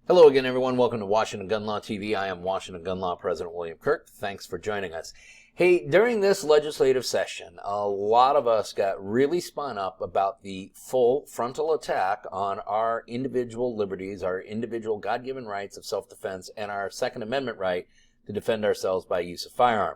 Hello again, everyone. Welcome to Washington Gun Law TV. I am Washington Gun Law President William Kirk. Thanks for joining us. Hey, during this legislative session, a lot of us got really spun up about the full frontal attack on our individual liberties, our individual God-given rights of self-defense, and our Second Amendment right to defend ourselves by use of firearm.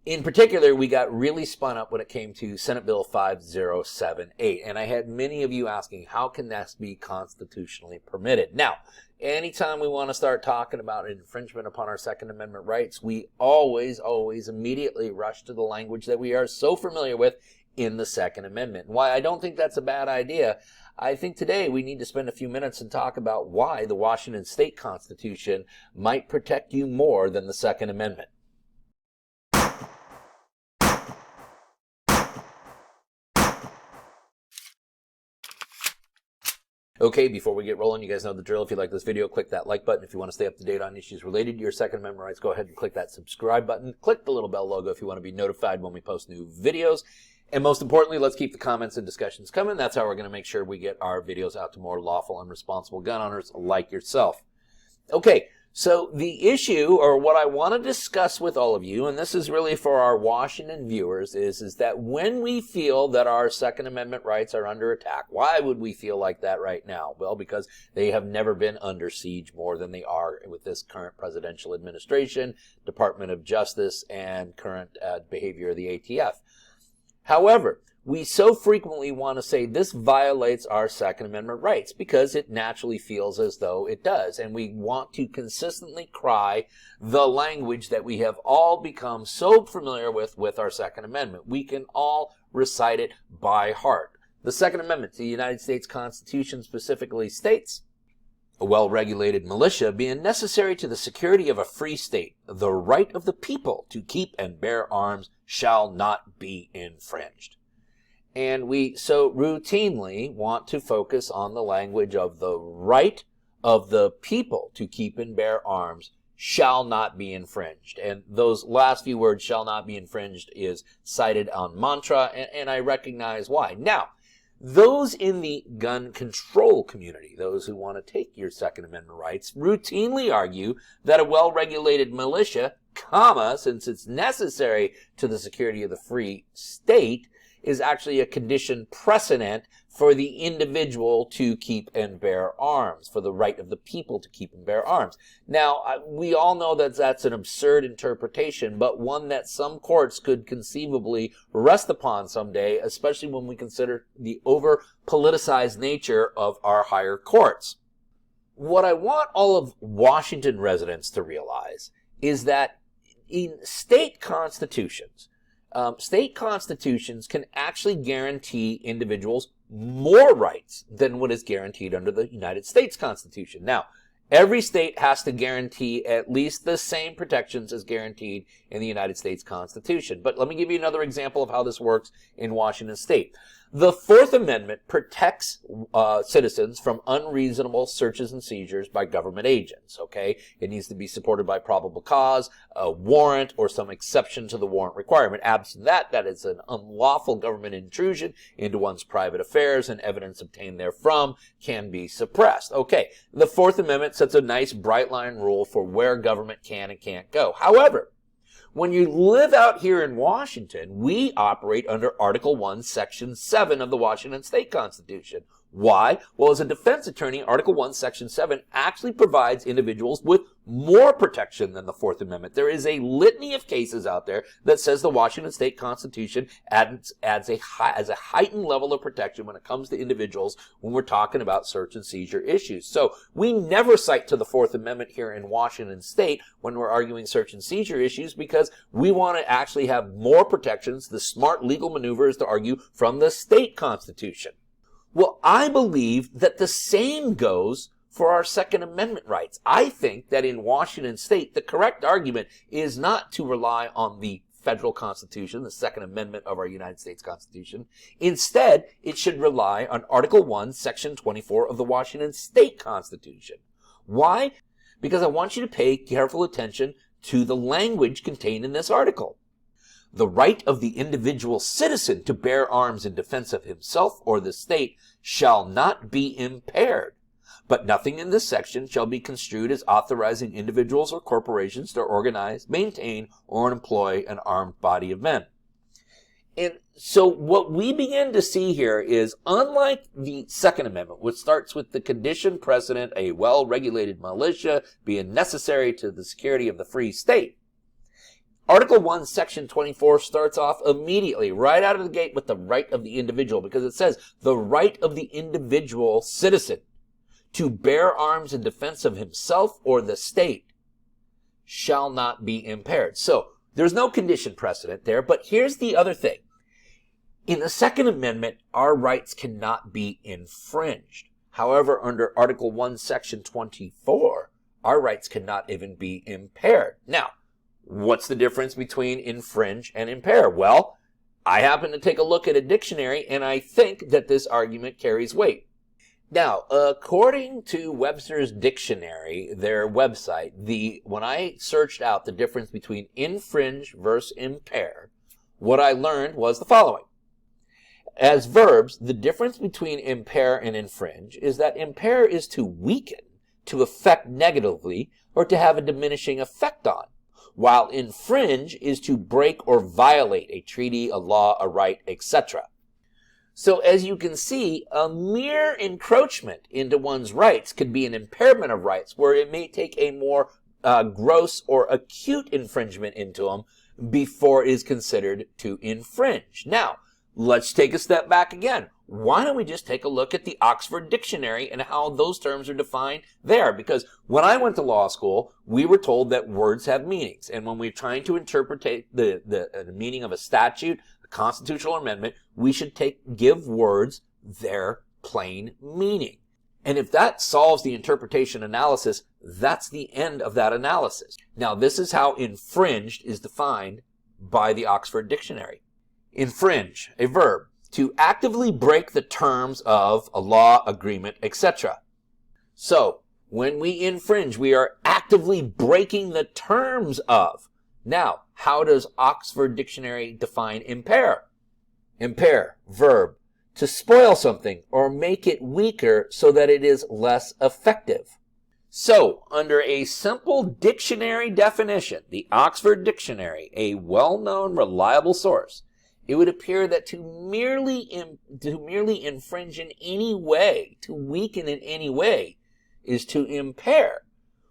In particular, we got really spun up when it came to Senate Bill 5078, and I had many of you asking, how can this be constitutionally permitted? Now, anytime we want to start talking about an infringement upon our Second Amendment rights, we always immediately rush to the language that we are so familiar with in the Second Amendment. Why I don't think that's a bad idea, I think today we need to spend a few minutes and talk about why the Washington State Constitution might protect you more than the Second Amendment. Okay, before we get rolling, you guys know the drill. If you like this video, click that like button. If you want to stay up to date on issues related to your Second Amendment rights, go ahead and click that subscribe button. Click the little bell logo if you want to be notified when we post new videos. And most importantly, let's keep the comments and discussions coming. That's how we're going to make sure we get our videos out to more lawful and responsible gun owners like yourself. Okay, so the issue, or what I want to discuss with all of you, and this is really for our Washington viewers, is that when we feel that our Second Amendment rights are under attack, why would we feel like that right now? Well, because they have never been under siege more than they are with this current presidential administration, Department of Justice, and current behavior of the ATF. However, we so frequently want to say this violates our Second Amendment rights because it naturally feels as though it does. And we want to consistently cry the language that we have all become so familiar with our Second Amendment. We can all recite it by heart. The Second Amendment to the United States Constitution specifically states, a well-regulated militia being necessary to the security of a free state, the right of the people to keep and bear arms shall not be infringed. And we so routinely want to focus on the language of the right of the people to keep and bear arms shall not be infringed. And those last few words, shall not be infringed, is cited on mantra, and I recognize why. Now, those in the gun control community, those who want to take your Second Amendment rights, routinely argue that a well-regulated militia, since it's necessary to the security of the free state, is actually a condition precedent for the individual to keep and bear arms, for the right of the people to keep and bear arms. Now, we all know that that's an absurd interpretation, but one that some courts could conceivably rest upon someday, especially when we consider the over-politicized nature of our higher courts. What I want all of Washington residents to realize is that in state constitutions can actually guarantee individuals more rights than what is guaranteed under the United States Constitution. Now, every state has to guarantee at least the same protections as guaranteed in the United States Constitution. But let me give you another example of how this works in Washington State. The Fourth Amendment protects citizens from unreasonable searches and seizures by government agents, okay? It needs to be supported by probable cause, a warrant, or some exception to the warrant requirement. Absent that, that is an unlawful government intrusion into one's private affairs, and evidence obtained therefrom can be suppressed. Okay, the Fourth Amendment sets a nice bright line rule for where government can and can't go. However, when you live out here in Washington, we operate under Article 1, Section 7 of the Washington State Constitution. Why? Well, as a defense attorney, Article 1, Section 7 actually provides individuals with more protection than the Fourth Amendment. There is a litany of cases out there that says the Washington State Constitution adds a heightened level of protection when it comes to individuals when we're talking about search and seizure issues. So we never cite to the Fourth Amendment here in Washington State when we're arguing search and seizure issues because we want to actually have more protections. The smart legal maneuver is to argue from the state constitution. Well, I believe that the same goes for our Second Amendment rights. I think that in Washington State, the correct argument is not to rely on the federal Constitution, the Second Amendment of our United States Constitution. Instead, it should rely on Article 1, Section 24 of the Washington State Constitution. Why? Because I want you to pay careful attention to the language contained in this article. The right of the individual citizen to bear arms in defense of himself or the state shall not be impaired But nothing in this section shall be construed as authorizing individuals or corporations to organize, maintain, or employ an armed body of men. And so what we begin to see here is, unlike the Second Amendment, which starts with the condition precedent, a well-regulated militia being necessary to the security of the free state, Article 1, Section 24 starts off immediately, right out of the gate, with the right of the individual, because it says the right of the individual citizen to bear arms in defense of himself or the state shall not be impaired. So there's no condition precedent there, but here's the other thing. In the Second Amendment, our rights cannot be infringed. However, under Article 1, Section 24, our rights cannot even be impaired. Now, what's the difference between infringe and impair? Well, I happen to take a look at a dictionary, and I think that this argument carries weight. Now, according to Webster's Dictionary, their website, when I searched out the difference between infringe versus impair, what I learned was the following. As verbs, the difference between impair and infringe is that impair is to weaken, to affect negatively, or to have a diminishing effect on, while infringe is to break or violate a treaty, a law, a right, etc. So as you can see, a mere encroachment into one's rights could be an impairment of rights, where it may take a more gross or acute infringement into them before it is considered to infringe. Now, let's take a step back again. Why don't we just take a look at the Oxford Dictionary and how those terms are defined there? Because when I went to law school, we were told that words have meanings. And when we're trying to interpret the meaning of a statute, a constitutional amendment, we should give words their plain meaning. And if that solves the interpretation analysis, that's the end of that analysis. Now, this is how infringed is defined by the Oxford Dictionary. Infringe, a verb, to actively break the terms of a law, agreement, etc. So, when we infringe, we are actively breaking the terms of. Now, how does Oxford Dictionary define impair? Impair, verb, to spoil something or make it weaker so that it is less effective. So, under a simple dictionary definition, the Oxford Dictionary, a well-known, reliable source, it would appear that to merely infringe in any way, to weaken in any way, is to impair,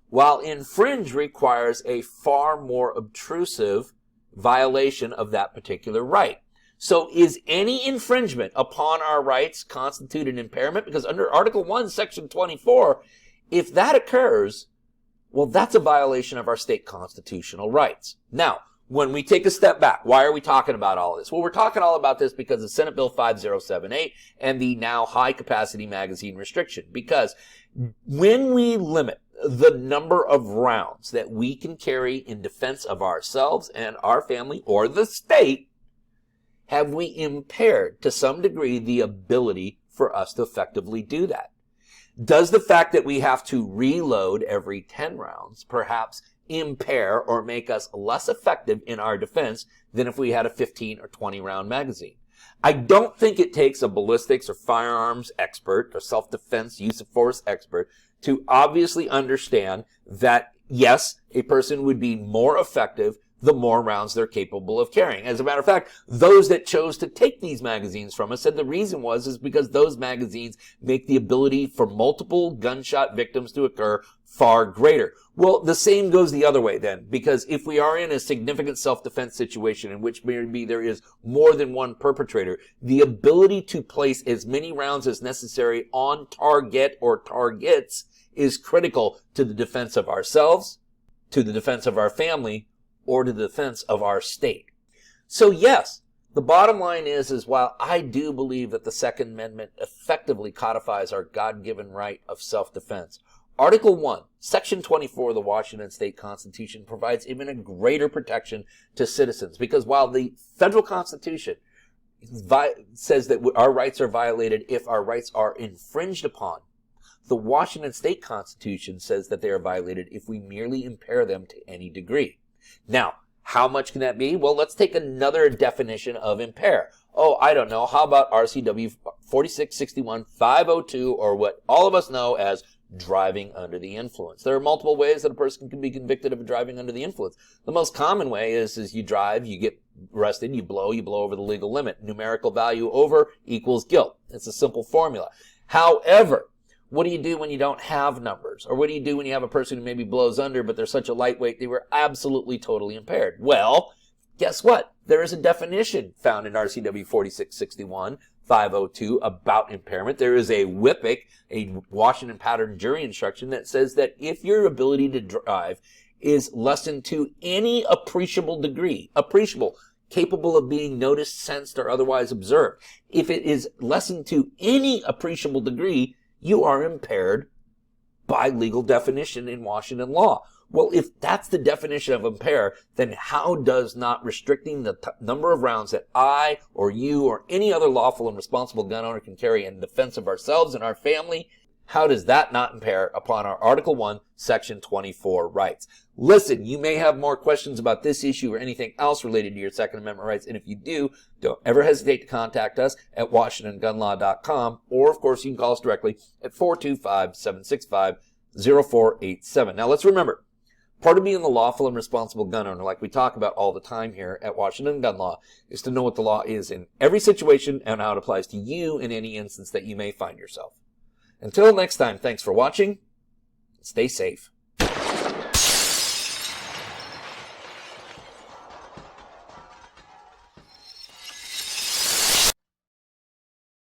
while infringe requires a far more obtrusive violation of that particular right. So is any infringement upon our rights constitute an impairment? Because under Article 1, Section 24, if that occurs, well, that's a violation of our state constitutional rights. Now, when we take a step back, why are we talking about all this? Well, we're talking all about this because of Senate Bill 5078 and the now high-capacity magazine restriction. Because when we limit the number of rounds that we can carry in defense of ourselves and our family or the state, have we impaired to some degree the ability for us to effectively do that? Does the fact that we have to reload every 10 rounds perhaps impair or make us less effective in our defense than if we had a 15 or 20 round magazine? I don't think it takes a ballistics or firearms expert or self-defense use of force expert to obviously understand that, yes, a person would be more effective the more rounds they're capable of carrying. As a matter of fact, those that chose to take these magazines from us said the reason is because those magazines make the ability for multiple gunshot victims to occur far greater. Well, the same goes the other way then, because if we are in a significant self-defense situation in which maybe there is more than one perpetrator, the ability to place as many rounds as necessary on target or targets is critical to the defense of ourselves, to the defense of our family, or to the defense of our state. So yes, the bottom line is while I do believe that the Second Amendment effectively codifies our God-given right of self-defense, Article 1, Section 24 of the Washington State Constitution provides even a greater protection to citizens, because while the federal Constitution says that our rights are violated if our rights are infringed upon, the Washington State Constitution says that they are violated if we merely impair them to any degree. Now, how much can that be? Well, let's take another definition of impair. Oh, I don't know. How about RCW 4661-502, or what all of us know as driving under the influence. There are multiple ways that a person can be convicted of driving under the influence. The most common way is you drive, you get arrested, you blow over the legal limit. Numerical value over equals guilt. It's a simple formula. However, what do you do when you don't have numbers? Or what do you do when you have a person who maybe blows under, but they're such a lightweight they were absolutely totally impaired? Well, guess what? There is a definition found in RCW 4661-502 about impairment. There is a WIPIC, a Washington Pattern Jury Instruction, that says that if your ability to drive is lessened to any appreciable degree, capable of being noticed, sensed, or otherwise observed, if it is lessened to any appreciable degree, you are impaired by legal definition in Washington law. Well, if that's the definition of impair, then how does not restricting the number of rounds that I or you or any other lawful and responsible gun owner can carry in defense of ourselves and our family, how does that not impair upon our Article 1, Section 24 rights? Listen, you may have more questions about this issue or anything else related to your Second Amendment rights, and if you do, don't ever hesitate to contact us at WashingtonGunLaw.com, or, of course, you can call us directly at 425-765-0487. Now, let's remember, part of being the lawful and responsible gun owner, like we talk about all the time here at Washington Gun Law, is to know what the law is in every situation and how it applies to you in any instance that you may find yourself. Until next time, thanks for watching. Stay safe.